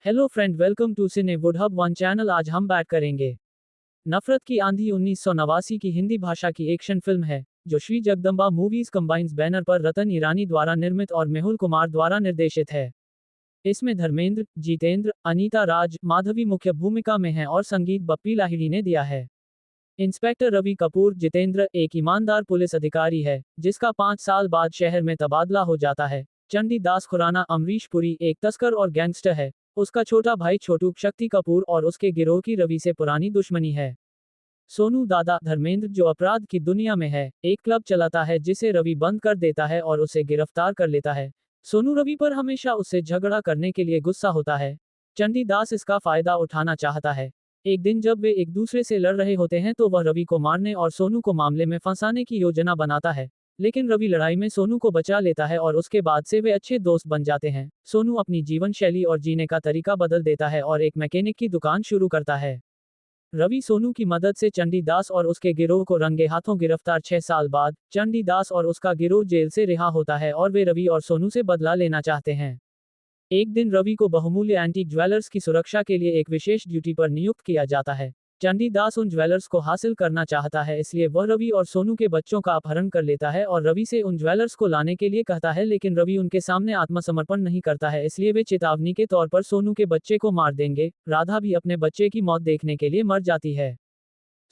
Hello friend, welcome to cine wood hub one channel. आज हम बात करेंगे नफरत की आंधी 1989 की हिंदी भाषा की एक्शन फिल्म है जो Shri Jagdamba movies combines banner पर रतन ईरानी द्वारा निर्मित और मेहुल कुमार द्वारा निर्देशित है। इसमें धर्मेंद्र, जितेंद्र, अनीता राज, माधवी मुख्य भूमिका में हैं और संगीत बप्पी लाहिड़ी ने दिया है। इंस्पेक्टर रवि कपूर जितेंद्र एक ईमानदार पुलिस अधिकारी है जिसका 5 साल बाद शहर में तबादला हो जाता है। चंडी दास खुराना अमरीश पुरी एक तस्कर और गैंगस्टर है। उसका छोटा भाई छोटू शक्ति कपूर और उसके गिरोह की रवि से पुरानी दुश्मनी है। सोनू दादा धर्मेंद्र जो अपराध की दुनिया में है, एक क्लब चलाता है जिसे रवि बंद कर देता है और उसे गिरफ्तार कर लेता है। सोनू रवि पर हमेशा उससे झगड़ा करने के लिए गुस्सा होता है। चंडी दास इसका फायदा उठाना चाहता है। एक दिन जब वे एक दूसरे से लड़ रहे होते हैं तो वह रवि को मारने और सोनू को मामले में फंसाने की योजना बनाता है, लेकिन रवि लड़ाई में सोनू को बचा लेता है और उसके बाद से वे अच्छे दोस्त बन जाते हैं। सोनू अपनी जीवन शैली और जीने का तरीका बदल देता है और एक मैकेनिक की दुकान शुरू करता है। रवि सोनू की मदद से चंडी दास और उसके गिरोह को रंगे हाथों गिरफ्तार 6 साल बाद चंडी दास और उसका गिरोह जेल से रिहा होता है और वे रवि और सोनू से बदला लेना चाहते हैं। एक दिन रवि को बहुमूल्य एंटीक ज्वेलर्स की सुरक्षा के लिए एक विशेष ड्यूटी पर नियुक्त किया जाता है। चंडी दास उन ज्वेलर्स को हासिल करना चाहता है, इसलिए वह रवि और सोनू के बच्चों का अपहरण कर लेता है और रवि से उन ज्वेलर्स को लाने के लिए कहता है, लेकिन रवि उनके सामने आत्मसमर्पण नहीं करता है, इसलिए वे चेतावनी के तौर पर सोनू के बच्चे को मार देंगे। राधा भी अपने बच्चे की मौत देखने के लिए मर जाती है।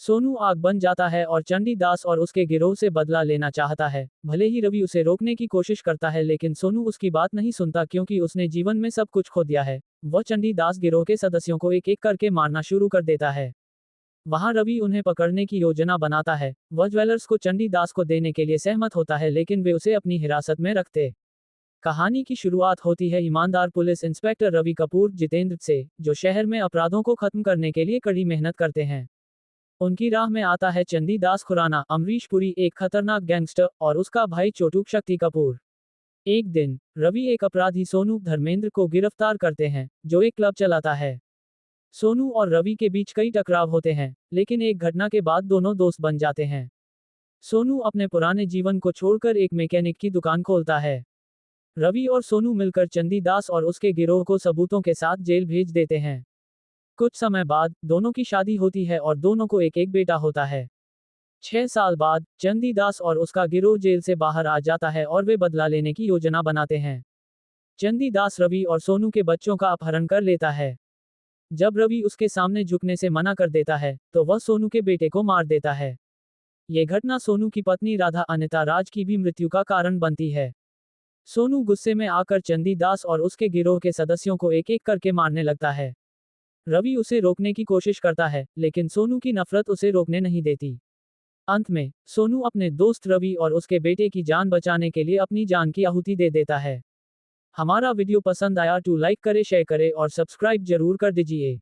सोनू आग बन जाता है और चंडी दास और उसके गिरोह से बदला लेना चाहता है। भले ही रवि उसे रोकने की कोशिश करता है, लेकिन सोनू उसकी बात नहीं सुनता क्योंकि उसने जीवन में सब कुछ खो दिया है। वह चंडी दास गिरोह के सदस्यों को एक एक करके मारना शुरू कर देता है। वहां रवि उन्हें पकड़ने की योजना बनाता है। वह ज्वेलर्स को चंडी दास को देने के लिए सहमत होता है, लेकिन वे उसे अपनी हिरासत में रखते। कहानी की शुरुआत होती है ईमानदार पुलिस इंस्पेक्टर रवि कपूर जितेंद्र से, जो शहर में अपराधों को खत्म करने के लिए कड़ी मेहनत करते हैं। उनकी राह में आता है चंडी दास खुराना अमरीश पुरी एक खतरनाक गैंगस्टर और उसका भाई छोटू शक्ति कपूर। एक दिन रवि एक अपराधी सोनू धर्मेंद्र को गिरफ्तार करते हैं जो एक क्लब चलाता है। सोनू और रवि के बीच कई टकराव होते हैं, लेकिन एक घटना के बाद दोनों दोस्त बन जाते हैं। सोनू अपने पुराने जीवन को छोड़कर एक मैकेनिक की दुकान खोलता है। रवि और सोनू मिलकर चंडी दास और उसके गिरोह को सबूतों के साथ जेल भेज देते हैं। कुछ समय बाद दोनों की शादी होती है और दोनों को एक एक बेटा होता है। 6 साल बाद चंडी दास और उसका गिरोह जेल से बाहर आ जाता है और वे बदला लेने की योजना बनाते हैं। चंडी दास रवि और सोनू के बच्चों का अपहरण कर लेता है। जब रवि उसके सामने झुकने से मना कर देता है तो वह सोनू के बेटे को मार देता है। ये घटना सोनू की पत्नी राधा अनिता राज की भी मृत्यु का कारण बनती है। सोनू गुस्से में आकर चंडी दास और उसके गिरोह के सदस्यों को एक एक करके मारने लगता है। रवि उसे रोकने की कोशिश करता है, लेकिन सोनू की नफरत उसे रोकने नहीं देती। अंत में सोनू अपने दोस्त रवि और उसके बेटे की जान बचाने के लिए अपनी जान की आहुति दे देता है। हमारा वीडियो पसंद आया तो लाइक करे, शेयर करे और सब्सक्राइब जरूर कर दीजिए।